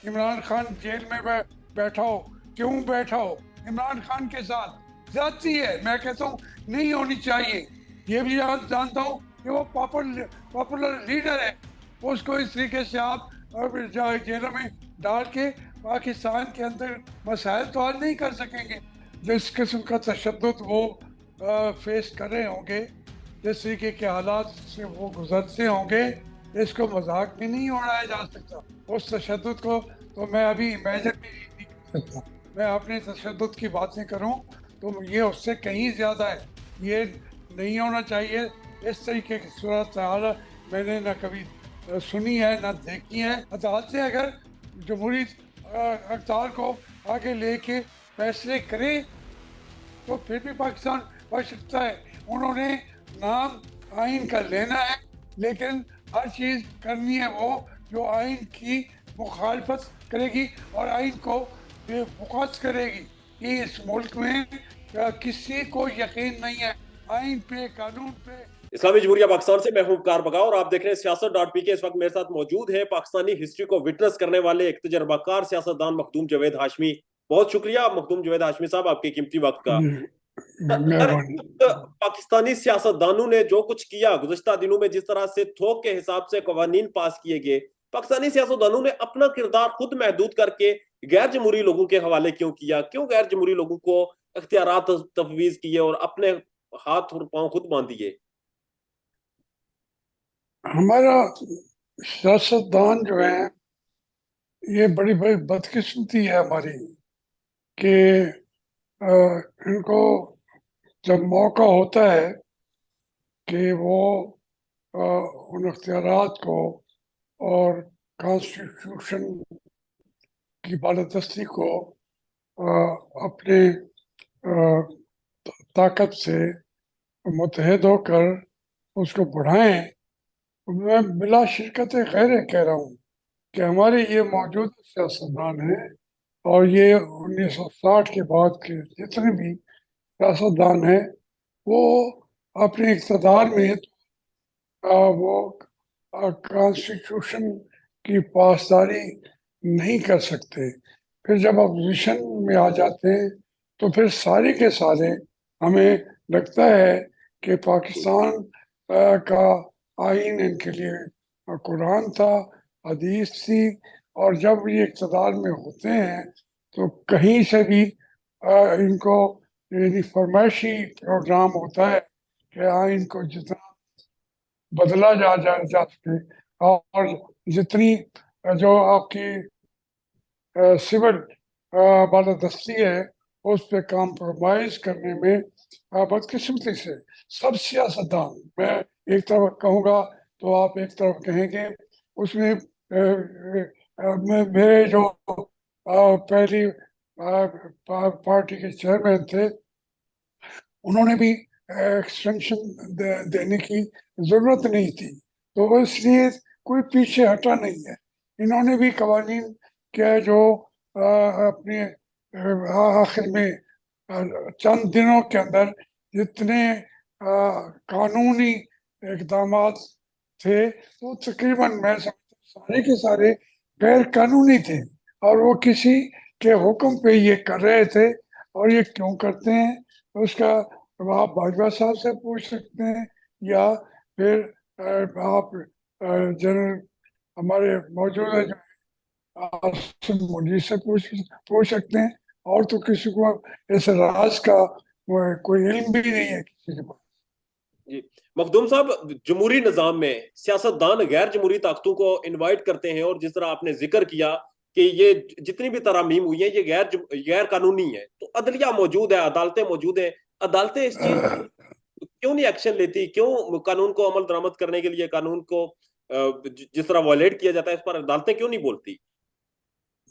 Imran Khan jail میں بیٹھا ہو، کیوں بیٹھا ہو؟ عمران خان کے ساتھ زیادتی ہے، میں کہتا ہوں نہیں ہونی چاہیے۔ یہ بھی جانتا ہوں کہ وہ پاپولر لیڈر ہے، اس کو اس طریقے سے آپ جیلوں میں ڈال کے پاکستان کے اندر مسائل تو حل نہیں کر سکیں گے۔ جس قسم کا تشدد وہ فیس کر رہے ہوں گے، جس طریقے کے حالات سے وہ گزرتے ہوں گے، اس کو مذاق بھی نہیں اڑایا جا سکتا۔ اس تشدد کو تو میں ابھی امیجن بھی نہیں کر سکتا۔ میں اپنے تشدد کی باتیں کروں تو یہ اس سے کہیں زیادہ ہے۔ یہ نہیں ہونا چاہیے۔ اس طریقے کی صورتحال میں نے نہ کبھی سنی ہے نہ دیکھی ہے۔ عدالتیں اگر جمہوری اقدار کو آگے لے کے فیصلے کریں تو پھر بھی پاکستان بچ سکتا ہے۔ انہوں نے نام آئین کا لینا ہے، لیکن ہر چیز کرنی ہے وہ جو آئین کی مخالفت کرے گی اور آئین کو بے وقوف کرے گی۔ کہ اس ملک میں کسی کو یقین نہیں ہے آئین پہ، قانون پہ۔ اسلامی جمہوریہ پاکستان سے محبوب کار بگا اور آپ دیکھ رہے ہیں سیاست ڈاٹ پی کے۔ اس وقت میرے ساتھ موجود ہیں پاکستانی ہسٹری کو وٹنس کرنے والے ایک تجربہ کار سیاستدان مخدوم جاوید ہاشمی۔ بہت شکریہ مخدوم جاوید ہاشمی صاحب آپ کے قیمتی وقت کا۔ پاکستانی سیاستدانوں نے جو کچھ کیا گزشتہ دنوں میں، جس طرح سے تھوک کے حساب سے قوانین پاس کیے گئے، پاکستانی سیاستدانوں نے اپنا کردار خود محدود کر کے غیر جمہوری لوگوں کے حوالے کیوں کیا؟ کیوں غیر جمہوری لوگوں کو اختیارات تفویض کیے اور اپنے ہاتھ اور پاؤں خود باندھ دیے؟ ہمارا سیاستدان جو ہیں یہ بڑی بڑی بدقسمتی ہے ہماری کہ ان کو جب موقع ہوتا ہے کہ وہ ان اختیارات کو اور کانسٹیٹیوشن کی بالادستی کو اپنے طاقت سے متحد ہو کر اس کو بڑھائیں۔ میں بلا شرکت غیر کہہ رہا ہوں کہ ہمارے یہ موجود سیاستدان ہیں اور یہ 1960 کے بعد کے جتنے بھی سیاستدان ہیں وہ اپنے اقتدار میں وہ کانسٹیٹیوشن کی پاسداری نہیں کر سکتے۔ پھر جب اپوزیشن میں آ جاتے ہیں تو پھر سارے کے سارے ہمیں لگتا ہے کہ پاکستان کا آئین ان کے لیے قرآن تھا، حدیث تھی، اور جب یہ اقتدار میں ہوتے ہیں تو کہیں سے بھی ان کو یعنی فرمائشی پروگرام ہوتا ہے کہ آئین کو جتنا بدلا جا سکے اور جتنی جو آپ کی سول بالادستی ہے اس پہ کمپرومائز کرنے میں بدقسمتی سے سب سیاستدان، میں ایک طرف کہوں گا تو آپ ایک طرف کہیں گے، اس میں میرے جو پہلی پارٹی کے چیئرمین تھے انہوں نے بھی ایکسٹینشن دینے کی ضرورت نہیں تھی، تو اس لیے کوئی پیچھے ہٹا نہیں ہے۔ انہوں نے بھی قوانین کیا جو اپنے آخر میں چند دنوں کے اندر جتنے قانونی اقدامات تھے وہ تقریباً میں سمجھتا سارے کے سارے غیر قانونی تھے، اور وہ کسی کے حکم پہ یہ کر رہے تھے۔ اور یہ کیوں کرتے ہیں اس کا آپ باجوہ صاحب سے پوچھ سکتے ہیں، یا پھر آپ جنرل ہمارے موجودہ عاصم منیر سے پوچھ سکتے ہیں، اور تو کسی کو اس راز کا کوئی علم بھی نہیں ہے کسی کے پاس۔ جی مخدوم صاحب، جمہوری نظام میں سیاستدان غیر جمہوری طاقتوں کو انوائٹ کرتے ہیں، اور جس طرح آپ نے ذکر کیا کہ یہ جتنی بھی ترامیم ہوئی ہیں یہ غیر قانونی ہے، تو عدلیہ موجود ہے، عدالتیں موجود ہیں، عدالتیں اس چیز کیوں نہیں ایکشن لیتی؟ کیوں قانون کو عمل درآمد کرنے کے لیے قانون کو جس طرح وائلیٹ کیا جاتا ہے اس پر عدالتیں کیوں نہیں بولتی؟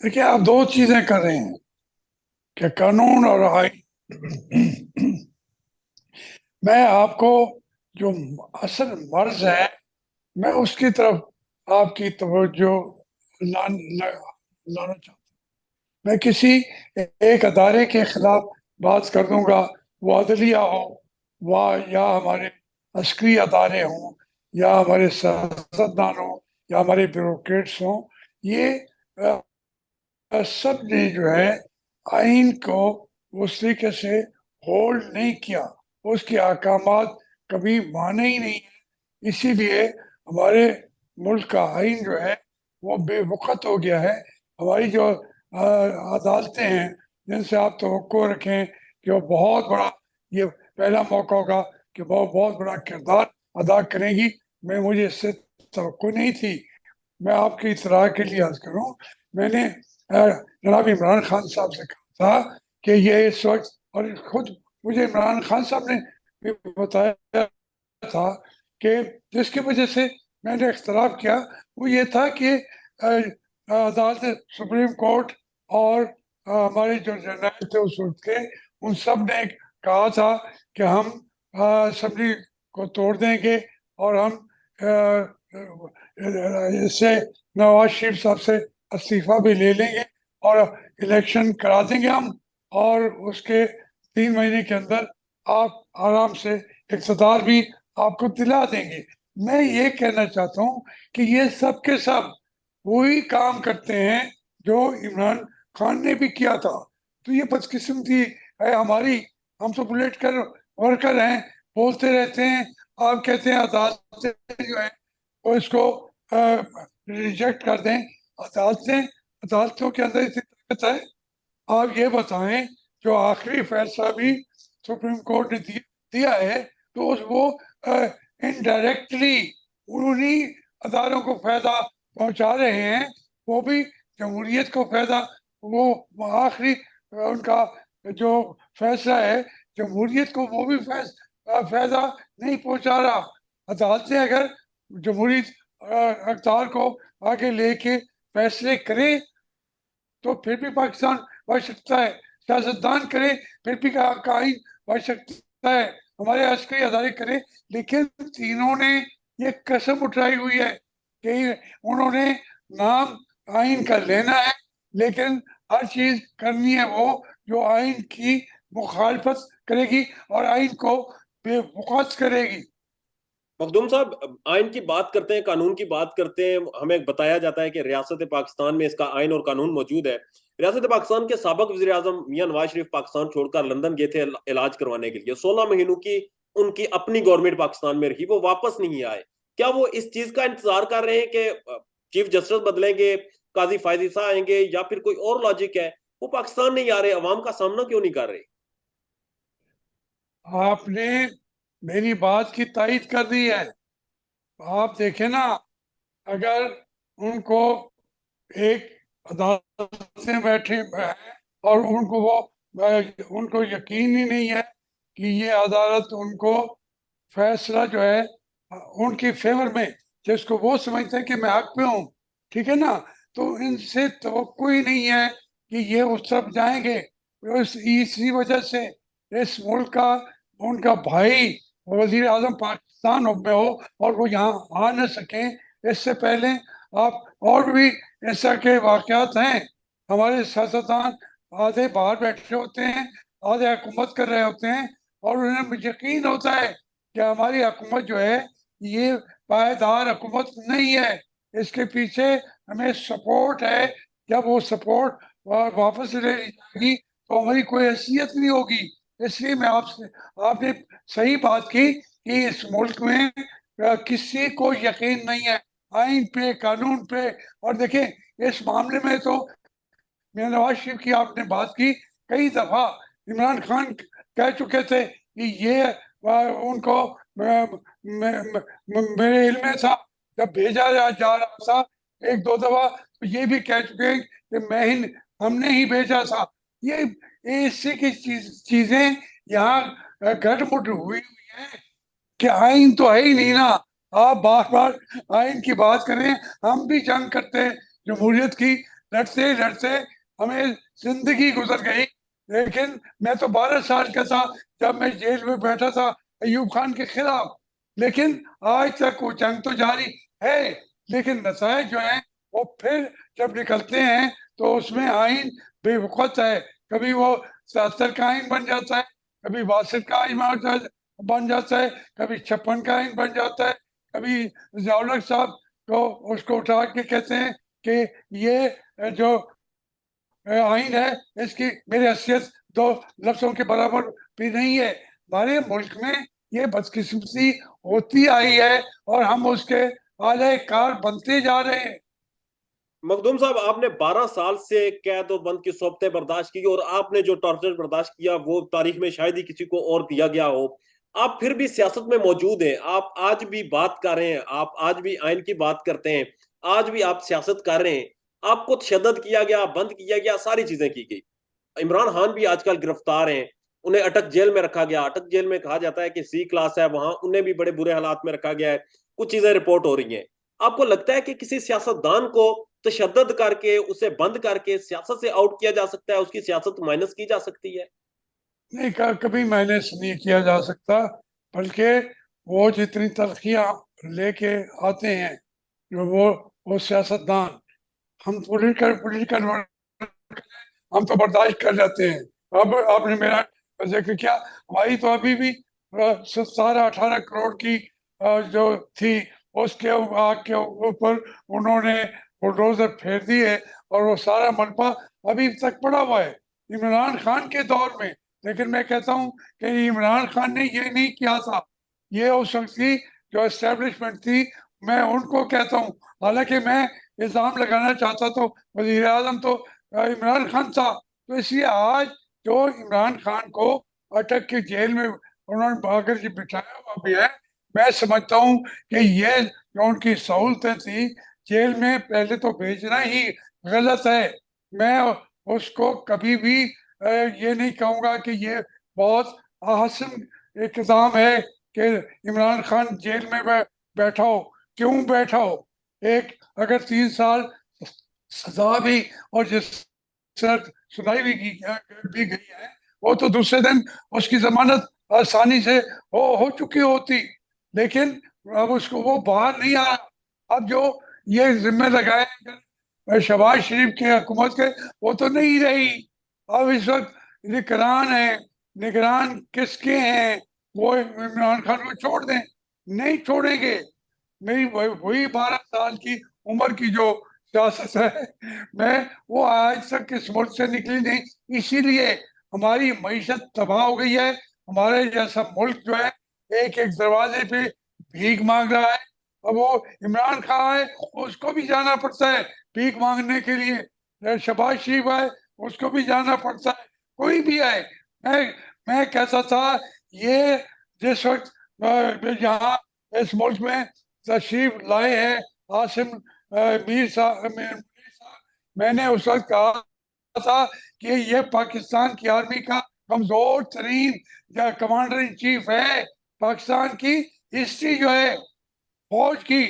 دیکھیے آپ دو چیزیں کر رہے ہیں کہ قانون اور آئین۔ میں آپ کو جو اصل مرض ہے میں اس کی طرف آپ کی توجہ لانا چاہتا ہوں۔ میں کسی ایک ادارے کے خلاف بات کر دوں گا، وہ عدلیہ ہو یا ہمارے عسکری ادارے ہوں یا ہمارے سیاستدان ہوں یا ہمارے بیوروکریٹس ہوں، یہ सब ने जो है आइन को उस तरीके से होल्ड नहीं किया, उसके अहकामात कभी माने ही नहीं। इसीलिए हमारे मुल्क का आइन जो है वो बेवकूफ़ हो गया है। हमारी जो अदालतें हैं जिनसे आप तवक्को रखें कि वो बहुत बड़ा, ये पहला मौका होगा कि वो बहुत बड़ा किरदार अदा करेंगी, मुझे इससे तवक्को नहीं थी। मैं आपकी इत्तला के लिए अर्ज करूं, मैंने जनाब इमरान खान साहब से कहा था कि ये इस वक्त, और खुद मुझे इमरान खान साहब ने भी बताया था कि जिसकी वजह से मैंने इख्तलाफ किया वो ये था कि अदालत सुप्रीम कोर्ट और हमारे जो जनरल थे उस वक्त के, उन सब ने कहा था कि हम असम्बली को तोड़ देंगे और हम इससे नवाज शरीफ साहब से इस्तीफा भी ले लेंगे और इलेक्शन करा देंगे हम, और उसके 3 महीने के अंदर आप आराम से इक़्तिदार भी आपको दिला देंगे। मैं ये कहना चाहता हूँ कि ये सब के सब वही काम करते हैं जो इमरान खान ने भी किया था। तो ये बदकिस्मती है हमारी, हम तो पॉलिटिकल वर्कर हैं, बोलते रहते हैं। आप कहते हैं अदालतें जो है वो इसको रिजेक्ट कर दें। अदालतों के अंदर इतनी ताकत है। आप ये बताएं, जो आखिरी फैसला भी सुप्रीम कोर्ट ने दिया है, तो वो इनडायरेक्टली उन्हीं अदारों को फायदा पहुंचा रहे हैं, वो भी जमहूरियत को फायदा, वो आखिरी उनका जो फैसला है जमहूरियत को वो भी फायदा नहीं पहुंचा रहा। अदालतें अगर जमहूरी अख्तियार को आगे लेके फैसले करें तो फिर भी पाकिस्तान बढ़ सकता है, सियासतदान करे फिर भी आइन बढ़ सकता है, हमारे अस्करी अदारे करे। लेकिन तीनों ने ये कसम उठाई हुई है कि उन्होंने नाम आइन का लेना है, लेकिन हर चीज करनी है वो जो आइन की मुखालफत करेगी और आइन को बेवकूफ करेगी। मखदूम साहब, आइन की बात करते हैं, कानून की बात करते हैं, हमें बताया जाता है कि रियासत पाकिस्तान में इसका आइन और कानून मौजूद है। रियासत पाकिस्तान के साबिक वज़ीर आज़म मियां नवाज शरीफ पाकिस्तान छोड़कर लंदन गए थे इलाज करवाने के लिए। 16 महीनों की उनकी अपनी गवर्नमेंट पाकिस्तान में रही, वो वापस नहीं आए। क्या वो इस चीज का इंतजार कर रहे हैं कि चीफ जस्टिस बदलेंगे, काजी फायज ईसा आएंगे, या फिर कोई और लॉजिक है? वो पाकिस्तान नहीं आ रहे, अवाम का सामना क्यों नहीं कर रहे? आपने मेरी बात की तायीद कर दी है। आप देखें ना, अगर उनको एक अदालत में बैठे हैं और उनको यकीन ही नहीं है कि ये अदालत उनको फैसला जो है उनकी फेवर में, जिसको वो समझते हैं कि मैं हक पे हूँ, ठीक है ना, तो इनसे तवक्को ही नहीं है कि ये उस तरफ जाएंगे। इसी वजह से इस मुल्क का उनका भाई वजीर आजम पाकिस्तान में हो और वो यहाँ आ न सके, इससे पहले आप और भी ऐसा के वाकयात हैं। हमारे सियासतदान आधे बाहर बैठे होते हैं, आधे हुकूमत कर रहे होते हैं, और उन्हें यकीन होता है कि हमारी हुकूमत जो है ये पायदार हुकूमत नहीं है, इसके पीछे हमें सपोर्ट है। जब वो सपोर्ट वापस ले ली जाएगी तो हमारी कोई हैसियत नहीं होगी। इसलिए मैं आपसे, आपने सही बात की कि इस मुल्क में किसी को यकीन नहीं है आइन पे, कानून पे। और देखें, इस मामले में तो मियां नवाज शरीफ की आपने बात की, कई दफा इमरान खान कह चुके थे कि ये उनको मेरे इल्म में था, जब भेजा जा रहा था एक दो दफा, तो ये भी कह चुके हैं कि हमने ही भेजा था। ये इससे की चीजें यहाँ गठमुठ हुई है कि आइन तो है ही नहीं ना। आप बार बार आइन की बात करें, हम भी जंग करते हैं जमहूरियत की, लड़ते लड़ते हमें जिंदगी गुजर गई। लेकिन मैं तो 12 साल का था जब मैं जेल में बैठा था अयूब खान के खिलाफ, लेकिन आज तक वो जंग तो जारी है। लेकिन नतायज जो है वो फिर जब निकलते हैं तो उसमें आइन बेवकूफ है। कभी वो 77 का आइन बन जाता है, कभी 62 का आइन बन जाता है, कभी 56 का आइन बन जाता है, कभी ज़ियाउल हक साहब को उसको उठा के कहते हैं कि ये जो आइन है, इसकी मेरी हैसियत दो लफ्जों के बराबर भी नहीं है। हमारे मुल्क में ये बदकिस्मती होती आई है और हम उसके आले कार बनते जा रहे हैं। मखदूम साहब, आपने 12 साल से कैद और बंद की सोबतें बर्दाश्त की और आपने जो टॉर्चर बर्दाश्त किया वो तारीख में शायद ही किसी को और दिया गया हो। आप फिर भी सियासत में मौजूद हैं, आप आज भी बात कर रहे हैं, आप आज भी आइन की बात करते हैं, आज भी आप सियासत कर रहे हैं। आपको तशद्दुद किया गया, बंद किया गया, सारी चीजें की गई। इमरान खान भी आजकल गिरफ्तार हैं, उन्हें अटक जेल में रखा गया। अटक जेल में कहा जाता है कि सी क्लास है वहां, उन्हें भी बड़े बुरे हालात में रखा गया है। कुछ चीजें रिपोर्ट हो रही हैं। आपको लगता है कि किसी सियासतदान को तशद्दुद करके उसे बंद करके सियासत से आउट किया जा सकता है, उसकी सियासत माइनस की जा सकती है? नहीं, कभी मैनेज नहीं किया जा सकता, बल्कि वो जितनी तलखियाँ लेके आते हैं जो वो सियासतदान, हम पॉलिटिकल हम तो बर्दाश्त कर जाते हैं। अब आपने मेरा जिक्र किया, हमारी तो अभी भी 17-18 करोड़ की जो थी, उसके आग के ऊपर उन्होंने बुलडोजर फेर दिए और वो सारा मलबा अभी तक पड़ा हुआ है इमरान खान के दौर में। लेकिन मैं कहता हूँ कि इमरान खान ने ये नहीं किया था, ये उस वक्त की जो एस्टेब्लिशमेंट थी, मैं उनको कहता हूँ। हालांकि मैं इल्ज़ाम लगाना चाहता तो वज़ीर आज़म तो इमरान खान था, तो इसलिए आज जो इमरान खान को अटक के जेल में उन्होंने भागर जी बिठाया हुआ भी है, मैं समझता हूँ कि ये जो उनकी सहूलतें थी जेल में पहले तो भेजना ही गलत है। मैं उसको कभी भी ये नहीं कहूँगा कि ये बहुत अहसन इक़दाम है कि इमरान खान जेल में बैठा हो। क्यों बैठा हो? एक अगर 3 साल सजा भी और जिस सुनाई भी गई है, वो तो दूसरे दिन उसकी जमानत आसानी से हो चुकी होती, लेकिन अब उसको वो बाहर नहीं आया। अब जो ये जिम्मे लगाए शहबाज शरीफ की हुकूमत के, वो तो नहीं रही। अब इस वक्त निगरान है, निगरान किसके हैं? वो इमरान खान को छोड़ दें, नहीं छोड़ेंगे। मेरी वही 12 साल की उम्र की जो सियासत है, मैं वो आज तक इस मुल्क से निकली नहीं। इसीलिए हमारी मईशत तबाह हो गई है। हमारे जैसा मुल्क जो है एक एक दरवाजे पे भीख मांग रहा है। अब वो इमरान खान है, उसको भी जाना पड़ता है भीख मांगने के लिए। शहबाज शरीफ है, उसको भी जाना पड़ता है। कोई भी है। मैं मैं कहता था ये जिस वक्त यहाँ इस मुल्क में तशरीफ लाए हैं आसिम मीर साहब, मैंने उस वक्त कहा था कि ये पाकिस्तान की आर्मी का कमजोर तरीन कमांडर इन चीफ है। पाकिस्तान की हिस्ट्री जो है फौज की,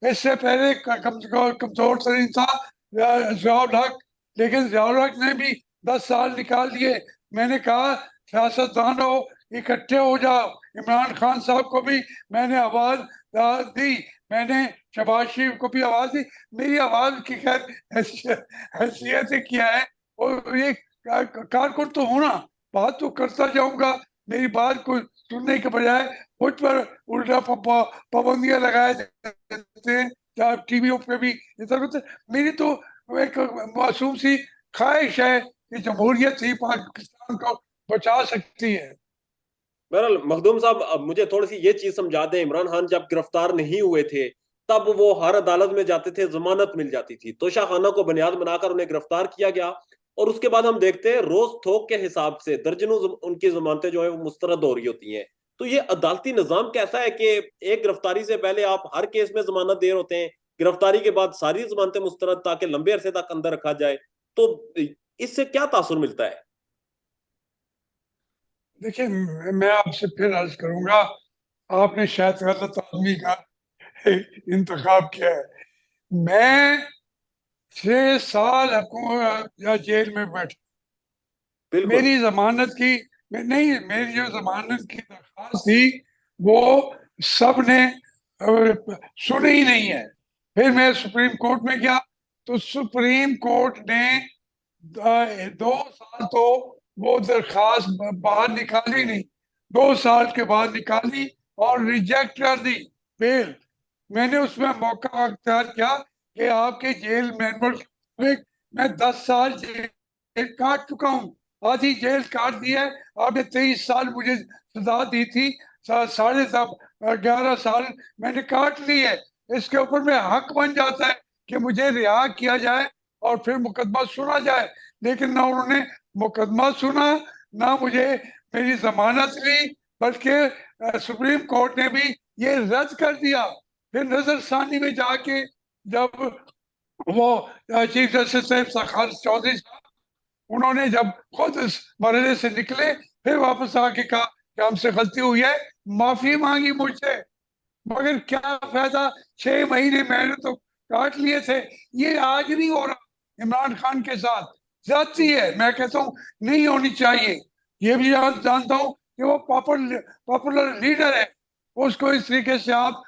इससे पहले कमजोर तरीन था जियाउल हक, लेकिन जियाउल हक ने भी 10 साल निकाल दिए। मैंने कहा सियासतदानों इकट्ठे हो जाओ। इमरान खान साहब को भी मैंने आवाज दी, मैंने शहबाज शरीफ को भी आवाज दी। मेरी आवाज की खैर हैसियत से किया है, और ये कारकुन तो होना, बात तो करता जाऊंगा। मेरी बात को सुनने के बजाय मुझ पर उल्टा पाबंदियां लगाए देते हैं, या टीवियों पे भी इधर उधर। मेरी तो एक मासूम सी ख्वाहिश है कि जमहूरियत ही पाकिस्तान को बचा सकती है। बहरहाल मखदूम साहब, अब मुझे थोड़ी सी ये चीज समझा दें। इमरान खान जब गिरफ्तार नहीं हुए थे तब वो हर अदालत में जाते थे, जमानत मिल जाती थी, तोशाखाना को बुनियाद बनाकर उन्हें गिरफ्तार किया गया। और उसके बाद हम देखते हैं रोज थोक के हिसाब से दर्जनों उनकी जमानतें जो है वो मुस्तरद हो रही होती हैं। तो ये अदालती निजाम कैसा है कि एक गिरफ्तारी से पहले आप हर केस में जमानत दे होते हैं, गिरफ्तारी के बाद सारी जमानतें मुस्तरद ताकि लंबे अरसे तक अंदर रखा जाए? तो इससे क्या तासुर मिलता है? देखिए, मैं आपसे फिर अर्ज करूंगा, आपने शायद गलत आदमी का इंतखाब किया है। मैं 6 साल या जेल में बैठा। बिल्कुल। मेरी जमानत की नहीं, मेरी जो जमानत की दरख्वास्त थी वो सब ने सुनी ही नहीं है। फिर मैं सुप्रीम कोर्ट में गया, तो सुप्रीम कोर्ट ने 2 साल तो वो दरखास्त बाहर निकाली नहीं, 2 साल के बाद निकाली और रिजेक्ट कर दी बेल। मैंने उसमें मौका अख्तियार किया कि आपके जेल मैनुअल के मुताबिक मैं 10 साल जेल जेल काट चुका हूँ, आधी जेल काट दी है। आपने 23 साल मुझे सजा दी थी, 11.5 साल मैंने काट ली है। इसके ऊपर में हक बन जाता है कि मुझे रिहा किया जाए और फिर मुकदमा सुना जाए, लेकिन ना उन्होंने मुकदमा सुना, ना मुझे मेरी जमानत ली, बल्कि सुप्रीम कोर्ट ने भी ये रद्द कर दिया। फिर नजरसानी में जाके जब वो चीफ जस्टिस साहब खालिद चौधरी साहब, उन्होंने जब खुद इस मरहले से निकले, फिर वापस आके कहा कि हमसे गलती हुई है, माफी मांगी मुझसे। मगर क्या फायदा, 6 महीने मैंने तो काट लिए थे। ये आज नहीं हो रहा इमरान खान के साथ, ज्यादती है, मैं कहता हूँ नहीं होनी चाहिए। ये भी जानता हूँ कि वो पॉपुलर लीडर है, उसको इस तरीके से आप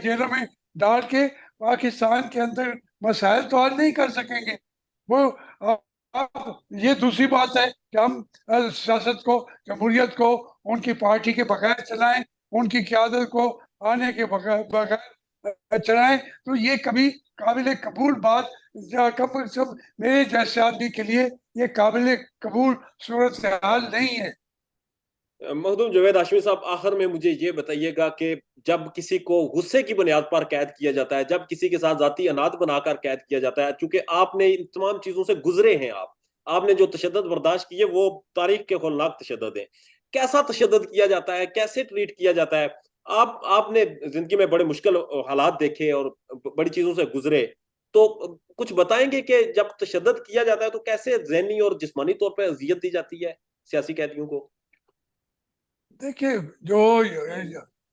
जेलों में डाल के पाकिस्तान के अंदर मसाइल तो हल नहीं कर सकेंगे वो। अब ये दूसरी बात है कि हम सियासत को, जमहूरियत को उनकी पार्टी के बगैर चलाएं, उनकी क़यादत को आने के बगैर चलाएं, तो ये कभी काबिल कबूल बात, कम से कम मेरे जैसे आदमी के लिए ये काबिल कबूल सूरत हाल नहीं है। मखदूम जावेद हाशमी साहब, आखिर में मुझे ये बताइएगा कि जब किसी को गुस्से की बुनियाद पर कैद किया जाता है, जब किसी के साथ जाती अनाद बनाकर कैद किया जाता है, चूंकि आपने इन तमाम चीजों से गुजरे हैं, आपने जो तशद्दुद बर्दाश्त किए वो तारीख के खौफनाक तशद्दुद है। कैसा तशद्दुद किया जाता है, कैसे ट्रीट किया जाता है? आपने जिंदगी में बड़े मुश्किल हालात देखे और बड़ी चीजों से गुजरे, तो कुछ बताएंगे कि जब तशद्दुद किया जाता है तो कैसे ज़हनी और जिस्मानी तौर पर अजियत दी जाती है सियासी कैदियों को? देखिए,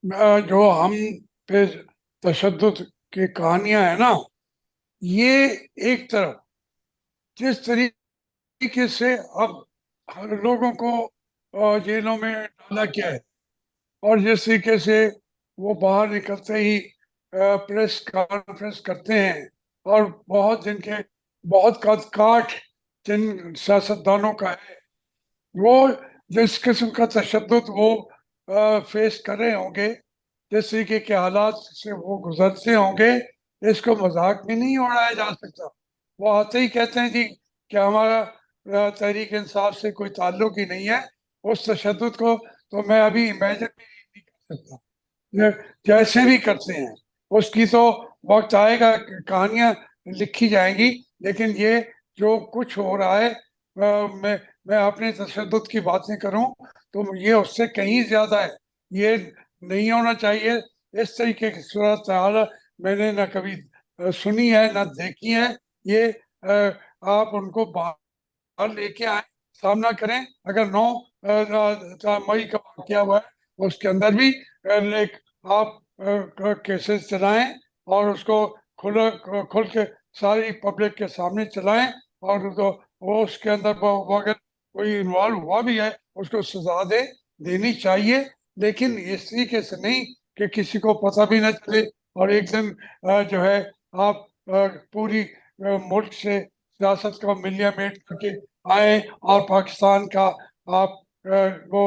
जो हम पे तशद्दुद की कहानियां है ना, ये एक तरफ जिस तरीके से अब हर लोगों को जेलों में डाला गया है, और जिस तरीके से वो बाहर निकलते ही प्रेस कॉन्फ्रेंस करते हैं, और बहुत कद काठ जिन सियासतदानों का है, वो जिस किस्म का तशद्दुद वो फेस कर रहे होंगे, जिस तरीके के हालात से वो गुजरते होंगे, इसको मजाक में नहीं उड़ाया जा सकता। वो आते ही कहते हैं जी कि हमारा तहरीक इंसाफ से कोई ताल्लुक ही नहीं है। उस तशद्दुद को तो मैं अभी इमेजिन भी नहीं कर सकता। जैसे भी करते हैं उसकी तो वक्त आएगा, कहानियां लिखी जाएंगी, लेकिन ये जो कुछ हो रहा है, मैं अपने तशद्दुद की बातें करूं तो ये उससे कहीं ज्यादा है। ये नहीं होना चाहिए। इस तरीके की सूरत हाल मैंने ना कभी सुनी है ना देखी है। ये आप उनको बाहर लेके आए, सामना करें। अगर 9 मई का वाकया हुआ है, उसके अंदर भी एक आप केसेस चलाएं और उसको खुल के सारी पब्लिक के सामने चलाएं, और तो वो उसके अंदर वो अगर कोई इन्वॉल्व हुआ भी है उसको सजा देनी चाहिए। लेकिन इस तरीके से नहीं कि किसी को पता भी न चले और एक दिन जो है आप पूरी मुल्क से सियासत का मिलिया मेट करके आए और पाकिस्तान का आप वो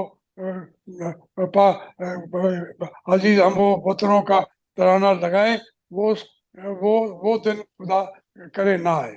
अजीज हम वतनों का तराना लगाए। वो वो दिन खुदा करे ना आए।